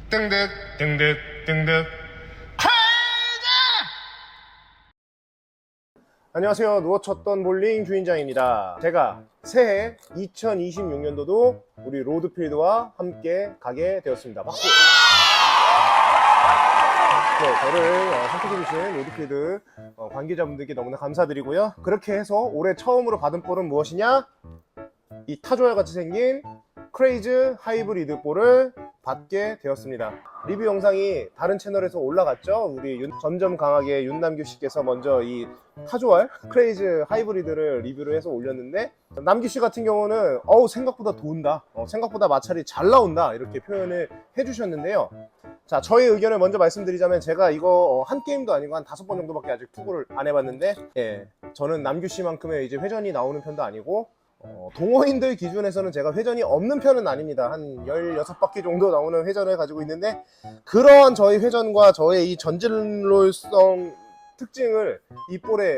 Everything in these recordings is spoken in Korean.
등득 등득 등득. 안녕하세요. 누워쳤던 볼링 주인장입니다. 제가 새해 2026년도도 우리 로드필드와 함께 가게 되었습니다. 박수! 네, 저를 선택해주신 로드필드 관계자분들께 너무나 감사드리고요. 그렇게 해서 올해 처음으로 받은 볼은 무엇이냐? 이 타조알 같이 생긴 크레이즈 하이브리드 볼을 받게 되었습니다. 리뷰 영상이 다른 채널에서 올라갔죠. 우리 점점 강하게 윤남규 씨께서 먼저 이 타조알 크레이즈 하이브리드를 리뷰를 해서 올렸는데, 남규 씨 같은 경우는 생각보다 돈다, 생각보다 마찰이 잘 나온다, 이렇게 표현을 해주셨는데요. 자, 저의 의견을 먼저 말씀드리자면, 제가 이거 한 게임도 아니고 한 5번 정도밖에 아직 투구를 안 해봤는데, 저는 남규 씨만큼의 이제 회전이 나오는 편도 아니고, 동호인들 기준에서는 제가 회전이 없는 편은 아닙니다. 한 16바퀴 정도 나오는 회전을 가지고 있는데, 그런 저의 회전과 저의 이 전진롤성 특징을 이 볼에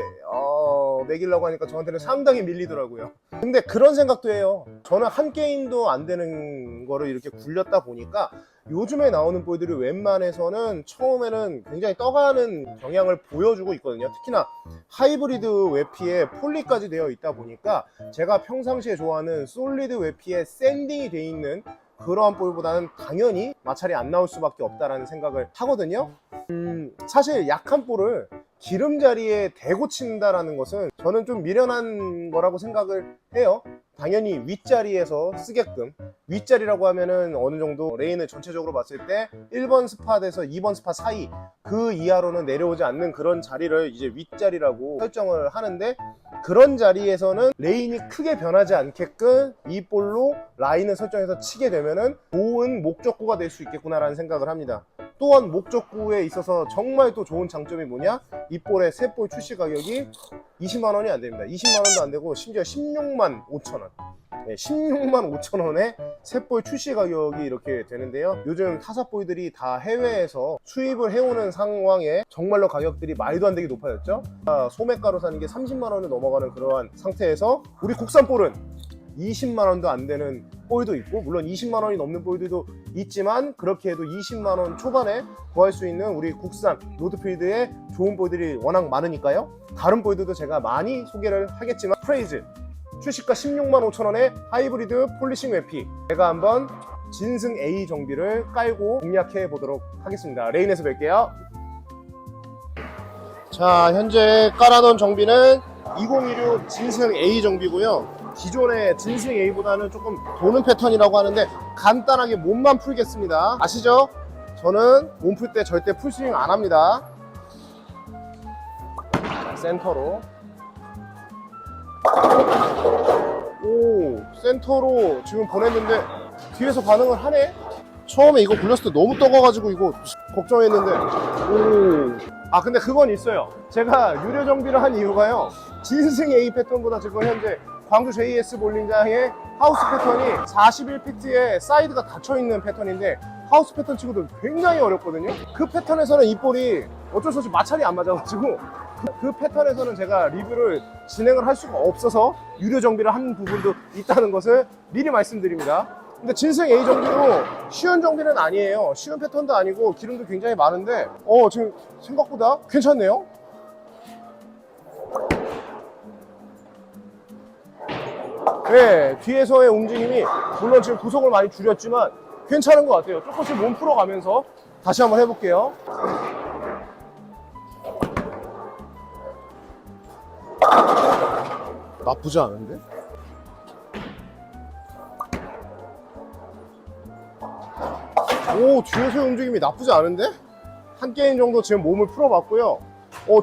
매기려고 하니까 저한테는 상당히 밀리더라고요. 근데 그런 생각도 해요. 저는 한 게임도 안 되는 거를 이렇게 굴렸다 보니까 요즘에 나오는 볼들이 웬만해서는 처음에는 굉장히 떠가는 경향을 보여주고 있거든요. 특히나 하이브리드 웨피에 폴리까지 되어 있다 보니까 제가 평상시에 좋아하는 솔리드 웨피에 샌딩이 되어 있는 그러한 볼보다는 당연히 마찰이 안 나올 수밖에 없다라는 생각을 하거든요. 사실 약한 볼을 기름자리에 대고 친다라는 것은 저는 좀 미련한 거라고 생각을 해요. 당연히 윗자리에서 쓰게끔, 윗자리라고 하면은 어느 정도 레인을 전체적으로 봤을 때 1번 스팟에서 2번 스팟 사이, 그 이하로는 내려오지 않는 그런 자리를 이제 윗자리라고 설정을 하는데, 그런 자리에서는 레인이 크게 변하지 않게끔 이 볼로 라인을 설정해서 치게 되면은 좋은 목적구가 될 수 있겠구나라는 생각을 합니다. 또한 목적구에 있어서 정말 또 좋은 장점이 뭐냐? 이 볼의 새 볼 출시 가격이 20만 원이 안 됩니다. 20만 원도 안 되고 심지어 16만 5천 원. 16만 5천 원에 새 볼 출시 가격이 이렇게 되는데요. 요즘 타사볼들이 다 해외에서 수입을 해오는 상황에 정말로 가격들이 말도 안 되게 높아졌죠. 소매가로 사는 게 30만 원을 넘어가는 그러한 상태에서 우리 국산 볼은 20만 원도 안 되는 볼도 있고, 물론 20만 원이 넘는 볼들도 있지만, 그렇게 해도 20만 원 초반에 구할 수 있는 우리 국산 로드필드의 좋은 볼들이 워낙 많으니까요. 다른 볼들도 제가 많이 소개를 하겠지만, 크레이즈 출시가 16만 5천 원의 하이브리드 폴리싱 웨피, 제가 한번 진승 A 정비를 깔고 공략해 보도록 하겠습니다. 레인에서 뵐게요. 자, 현재 깔아놓은 정비는 2016 진승 A 정비고요. 기존의 진승 A보다는 조금 도는 패턴이라고 하는데, 간단하게 몸만 풀겠습니다. 아시죠? 저는 몸 풀 때 절대 풀스윙 안 합니다. 자, 센터로. 오, 센터로 지금 보냈는데 뒤에서 반응을 하네? 처음에 이거 굴렸을 때 너무 떠가가지고 이거 걱정했는데, 오. 근데 그건 있어요. 제가 유료 정비를 한 이유가요, 진승 A 패턴보다 지금 현재 광주 JS 볼링장의 하우스 패턴이 41피트에 사이드가 닫혀있는 패턴인데, 하우스 패턴 치고도 굉장히 어렵거든요. 그 패턴에서는 이 볼이 어쩔 수 없이 마찰이 안 맞아가지고 그 패턴에서는 제가 리뷰를 진행을 할 수가 없어서 유료 정비를 한 부분도 있다는 것을 미리 말씀드립니다. 근데 진승 A 정비도 쉬운 정비는 아니에요. 쉬운 패턴도 아니고 기름도 굉장히 많은데 지금 생각보다 괜찮네요. 네, 뒤에서의 움직임이 물론 지금 구속을 많이 줄였지만 괜찮은 것 같아요. 조금씩 몸 풀어가면서 다시 한번 해볼게요. 나쁘지 않은데? 오, 뒤에서의 움직임이 나쁘지 않은데? 한 게임 정도 지금 몸을 풀어봤고요.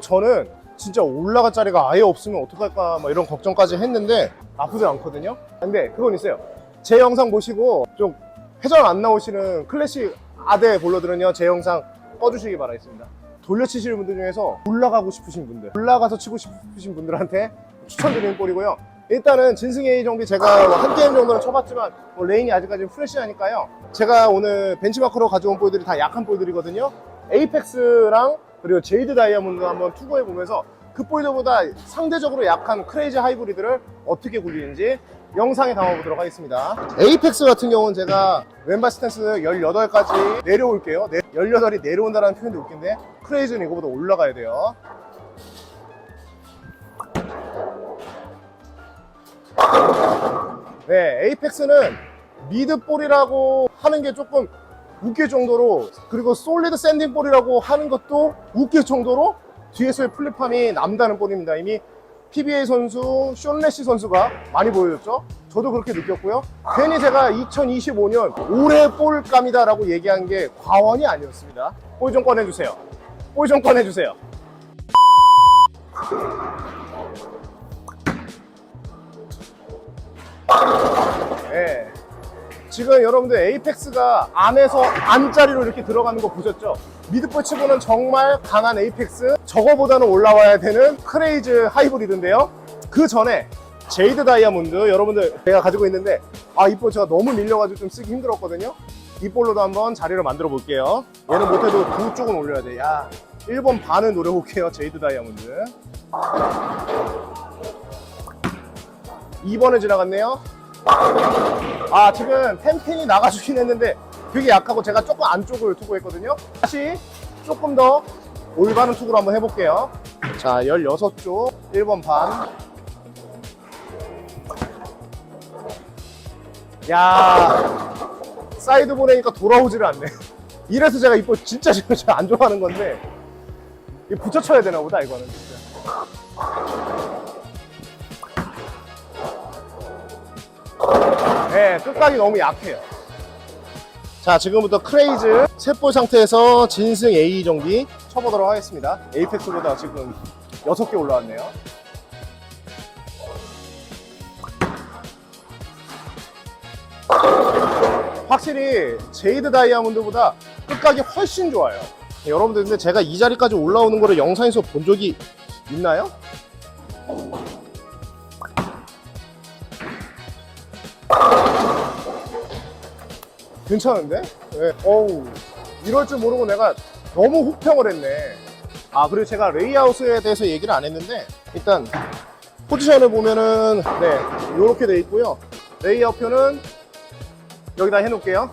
저는 진짜 올라갈 자리가 아예 없으면 어떡할까 막 이런 걱정까지 했는데 나쁘지 않거든요. 근데 그건 있어요. 제 영상 보시고 좀 회전 안 나오시는 클래식 아대 볼러들은요, 제 영상 꺼주시기 바라겠습니다. 돌려치시는 분들 중에서 올라가고 싶으신 분들, 올라가서 치고 싶으신 분들한테 추천드리는 볼이고요. 일단은 진승 A 정비 제가 한 게임 정도는 쳐봤지만 레인이 아직까지 프레시하니까요, 제가 오늘 벤치마크로 가져온 볼들이 다 약한 볼들이거든요. 에이펙스랑 그리고 제이드 다이아몬드 한번 투구해 보면서 그 볼들보다 상대적으로 약한 크레이지 하이브리드를 어떻게 굴리는지 영상에 담아보도록 하겠습니다. 에이펙스 같은 경우는 제가 왼발 스탠스 18까지 내려올게요. 18이 내려온다는 표현도 웃긴데 크레이즈는 이거보다 올라가야 돼요. 네, 에이펙스는 미드볼이라고 하는 게 조금 웃길 정도로, 그리고 솔리드 샌딩 볼이라고 하는 것도 웃길 정도로 뒤에서의 플립함이 남다른 볼입니다. 이미 PBA 선수 숀 레시 선수가 많이 보여줬죠. 저도 그렇게 느꼈고요. 괜히 제가 2025년 올해 볼감이다 라고 얘기한 게 과언이 아니었습니다. 볼 좀 꺼내주세요. 볼 좀 꺼내주세요. 네. 지금 여러분들 에이펙스가 안에서 안자리로 이렇게 들어가는 거 보셨죠? 미드볼 치고는 정말 강한 에이펙스, 저거보다는 올라와야 되는 크레이즈 하이브리드인데요. 그 전에 제이드 다이아몬드 여러분들 제가 가지고 있는데, 이 볼 제가 너무 밀려가지고 좀 쓰기 힘들었거든요. 이 볼로도 한번 자리를 만들어 볼게요. 얘는 못해도 두 쪽은 올려야 돼. 1번 반은 노려볼게요. 제이드 다이아몬드 2번을 지나갔네요. 지금 펜핀이 나가주긴 했는데 되게 약하고 제가 조금 안쪽을 투구했거든요. 다시 조금 더 올바른 투구로 한번 해볼게요. 자, 16쪽 1번 반. 야, 사이드 보내니까 돌아오지를 않네. 이래서 제가 이 볼 진짜 안 좋아하는 건데, 이거 붙여쳐야 되나 보다 이거는 진짜. 네, 끝각이 너무 약해요. 자, 지금부터 크레이즈 셋볼 상태에서 진승 A 정비 쳐보도록 하겠습니다. 에이펙스보다 지금 6개 올라왔네요. 확실히 제이드 다이아몬드보다 끝각이 훨씬 좋아요. 여러분들, 근데 제가 이 자리까지 올라오는 거를 영상에서 본 적이 있나요? 괜찮은데? 네. 어우, 이럴 줄 모르고 내가 너무 혹평을 했네. 그리고 제가 레이아웃에 대해서 얘기를 안 했는데, 일단 포지션을 보면은 이렇게 돼 있고요. 레이아웃표는 여기다 해놓을게요.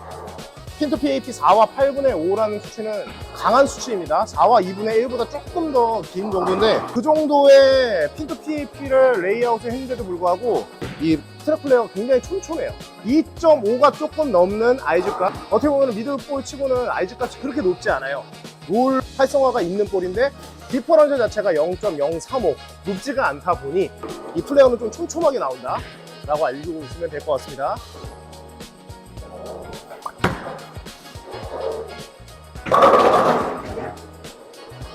핀투 PAP 4와 8분의 5라는 수치는 강한 수치입니다. 4와 2분의 1보다 조금 더 긴 정도인데, 그 정도의 핀투 PAP를 레이아웃에 했는데도 불구하고 이 트랙 플레이어가 굉장히 촘촘해요. 2.5가 조금 넘는 아이즈값, 어떻게 보면 미드볼 치고는 아이즈값이 그렇게 높지 않아요. 롤 활성화가 있는 볼인데 디퍼런셜 자체가 0.035 높지가 않다 보니 이 플레이어는 좀 촘촘하게 나온다 라고 알고 있으면 될 것 같습니다.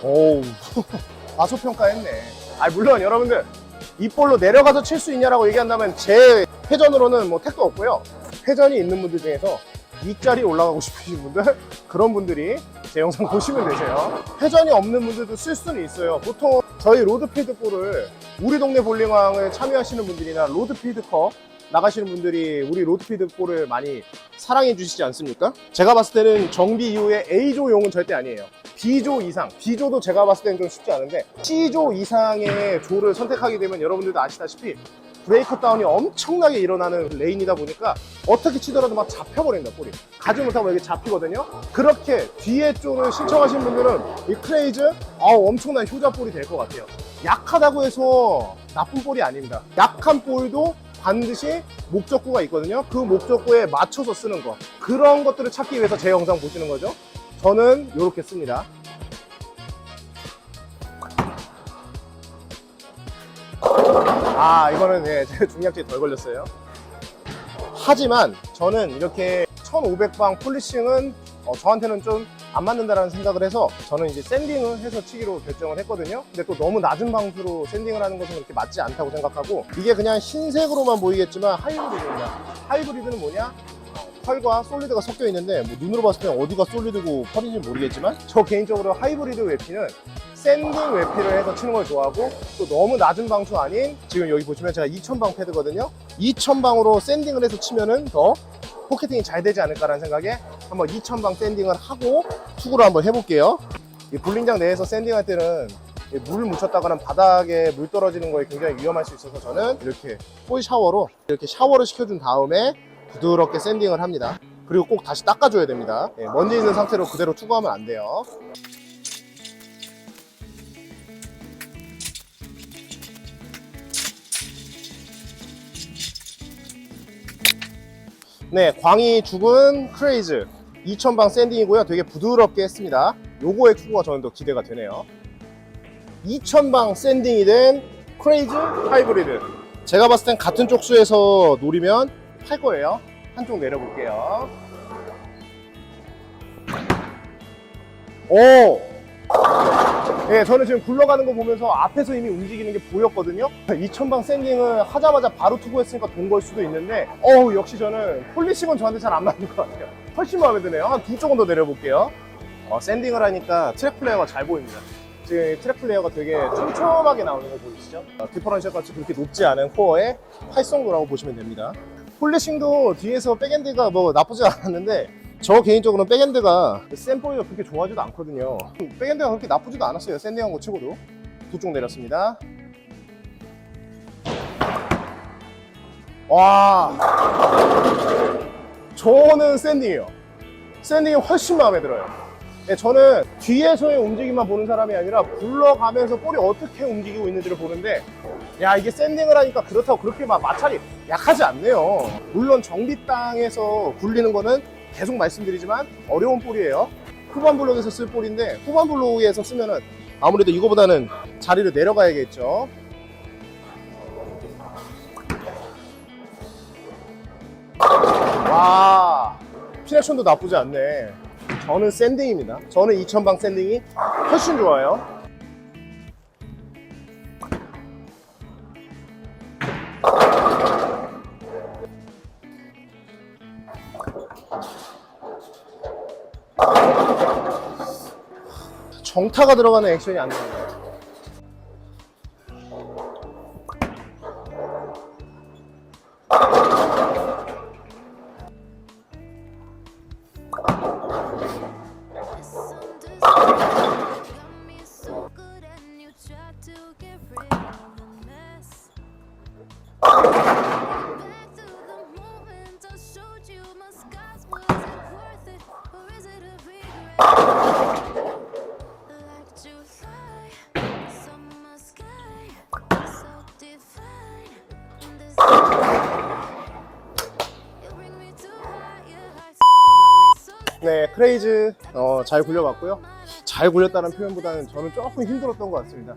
오우, 과소평가했네. 물론 여러분들 이 볼로 내려가서 칠 수 있냐라고 얘기한다면 제 회전으로는 뭐 택도 없고요. 회전이 있는 분들 중에서 윗자리 올라가고 싶으신 분들, 그런 분들이 제 영상 보시면 되세요. 회전이 없는 분들도 쓸 수는 있어요. 보통 저희 로드필드 볼을, 우리 동네 볼링왕을 참여하시는 분들이나 로드필드컵 나가시는 분들이 우리 로드필드 볼을 많이 사랑해 주시지 않습니까? 제가 봤을 때는 정비 이후에 A조용은 절대 아니에요. B조 이상, B조도 제가 봤을 때는 좀 쉽지 않은데 C조 이상의 조를 선택하게 되면 여러분들도 아시다시피 브레이크 다운이 엄청나게 일어나는 레인이다 보니까 어떻게 치더라도 막 잡혀버린다, 볼이. 가지 못하고 여기 잡히거든요. 그렇게 뒤에 쪽을 신청하신 분들은 이 크레이즈 엄청난 효자볼이 될 것 같아요. 약하다고 해서 나쁜 볼이 아닙니다. 약한 볼도 반드시 목적구가 있거든요. 그 목적구에 맞춰서 쓰는 거, 그런 것들을 찾기 위해서 제 영상 보시는 거죠. 저는 이렇게 씁니다. 이거는 제가 중량値 덜 걸렸어요. 하지만 저는 이렇게 1500방 폴리싱은 저한테는 좀 안 맞는다라는 생각을 해서 저는 이제 샌딩을 해서 치기로 결정을 했거든요. 근데 또 너무 낮은 방수로 샌딩을 하는 것은 그렇게 맞지 않다고 생각하고, 이게 그냥 흰색으로만 보이겠지만 하이브리드입니다. 하이브리드는 뭐냐? 펄과 솔리드가 섞여 있는데, 뭐 눈으로 봤을 때 어디가 솔리드고 펄인지 모르겠지만, 저 개인적으로 하이브리드 웨피는 샌딩 웨피를 해서 치는 걸 좋아하고, 또 너무 낮은 방수 아닌, 지금 여기 보시면 제가 2000방 패드거든요. 2000방으로 샌딩을 해서 치면은 더 포켓팅이 잘 되지 않을까라는 생각에 한번 2000방 샌딩을 하고 투구를 한번 해볼게요. 이 볼링장 내에서 샌딩할 때는 물을 묻혔다가는 바닥에 물 떨어지는 거에 굉장히 위험할 수 있어서 저는 이렇게 포이 샤워로 이렇게 샤워를 시켜준 다음에 부드럽게 샌딩을 합니다. 그리고 꼭 다시 닦아줘야 됩니다. 먼지 있는 상태로 그대로 투구하면 안 돼요. 네, 광이 죽은 크레이즈 2000방 샌딩이고요. 되게 부드럽게 했습니다. 요거의 투구가 저는 더 기대가 되네요. 2000방 샌딩이 된 크레이즈 하이브리드. 제가 봤을 땐 같은 쪽수에서 노리면 할 거예요. 한쪽 내려볼게요. 오! 네, 저는 지금 굴러가는 거 보면서 앞에서 이미 움직이는 게 보였거든요. 2000방 샌딩을 하자마자 바로 투구했으니까 돈 걸 수도 있는데 역시 저는 폴리싱은 저한테 잘 안 맞는 것 같아요. 훨씬 마음에 드네요. 한 두 쪽은 더 내려볼게요. 샌딩을 하니까 트랙 플레이어가 잘 보입니다. 지금 트랙 플레이어가 되게 촘촘하게 나오는 거 보이시죠? 디퍼런셜 같이 그렇게 높지 않은 코어의 활성도라고 보시면 됩니다. 폴리싱도 뒤에서 백엔드가 뭐 나쁘지 않았는데 저 개인적으로는 백엔드가 샌보이가 그렇게 좋아하지도 않거든요. 백엔드가 그렇게 나쁘지도 않았어요. 샌딩한 거 치고도. 두 쪽 내렸습니다. 와, 저는 샌딩이에요. 샌딩이 훨씬 마음에 들어요. 네, 저는 뒤에서의 움직임만 보는 사람이 아니라 굴러가면서 볼이 어떻게 움직이고 있는지를 보는데, 야, 이게 샌딩을 하니까 그렇다고 그렇게 막 마찰이 약하지 않네요. 물론 정비 땅에서 굴리는 거는 계속 말씀드리지만 어려운 볼이에요. 후반 블록에서 쓸 볼인데 후반 블록에서 쓰면은 아무래도 이거보다는 자리를 내려가야겠죠. 와, 피렉션도 나쁘지 않네. 저는 샌딩입니다. 저는 2000방 샌딩이 훨씬 좋아요. 정타가 들어가는 액션이 안 나와요. 네, 크레이즈 잘 굴려봤고요. 잘 굴렸다는 표현보다는 저는 조금 힘들었던 것 같습니다.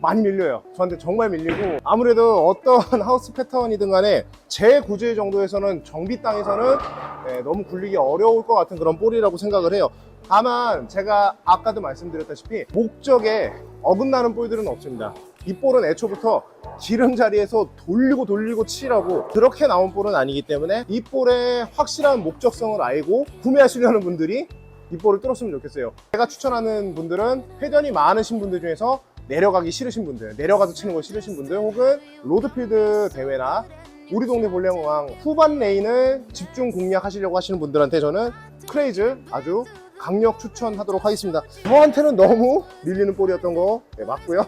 많이 밀려요. 저한테 정말 밀리고, 아무래도 어떤 하우스 패턴이든 간에 제 구질 정도에서는 정비 땅에서는 너무 굴리기 어려울 것 같은 그런 볼이라고 생각을 해요. 다만 제가 아까도 말씀드렸다시피 목적에 어긋나는 볼들은 없습니다. 이 볼은 애초부터 기름자리에서 돌리고 치라고 그렇게 나온 볼은 아니기 때문에 이 볼의 확실한 목적성을 알고 구매하시려는 분들이 이 볼을 뚫었으면 좋겠어요. 제가 추천하는 분들은 회전이 많으신 분들 중에서 내려가기 싫으신 분들, 내려가서 치는 거 싫으신 분들, 혹은 로드필드 대회나 우리 동네 볼링왕 후반 레인을 집중 공략하시려고 하시는 분들한테 저는 크레이즈 아주 강력 추천하도록 하겠습니다. 저한테는 너무 밀리는 볼이었던 거 맞고요.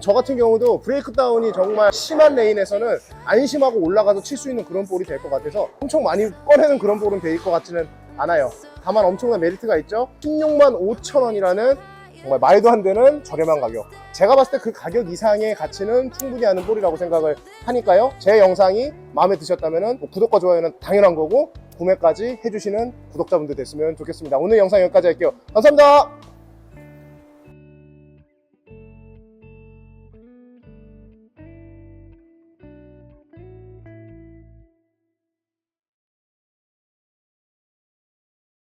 저 같은 경우도 브레이크 다운이 정말 심한 레인에서는 안심하고 올라가서 칠 수 있는 그런 볼이 될 것 같아서 엄청 많이 꺼내는 그런 볼은 될 것 같지는 않아요. 다만 엄청난 메리트가 있죠. 16만 5천 원이라는 정말 말도 안 되는 저렴한 가격. 제가 봤을 때 그 가격 이상의 가치는 충분히 하는 볼이라고 생각을 하니까요. 제 영상이 마음에 드셨다면 구독과 좋아요는 당연한 거고 구매까지 해주시는 구독자분들 됐으면 좋겠습니다. 오늘 영상 여기까지 할게요. 감사합니다.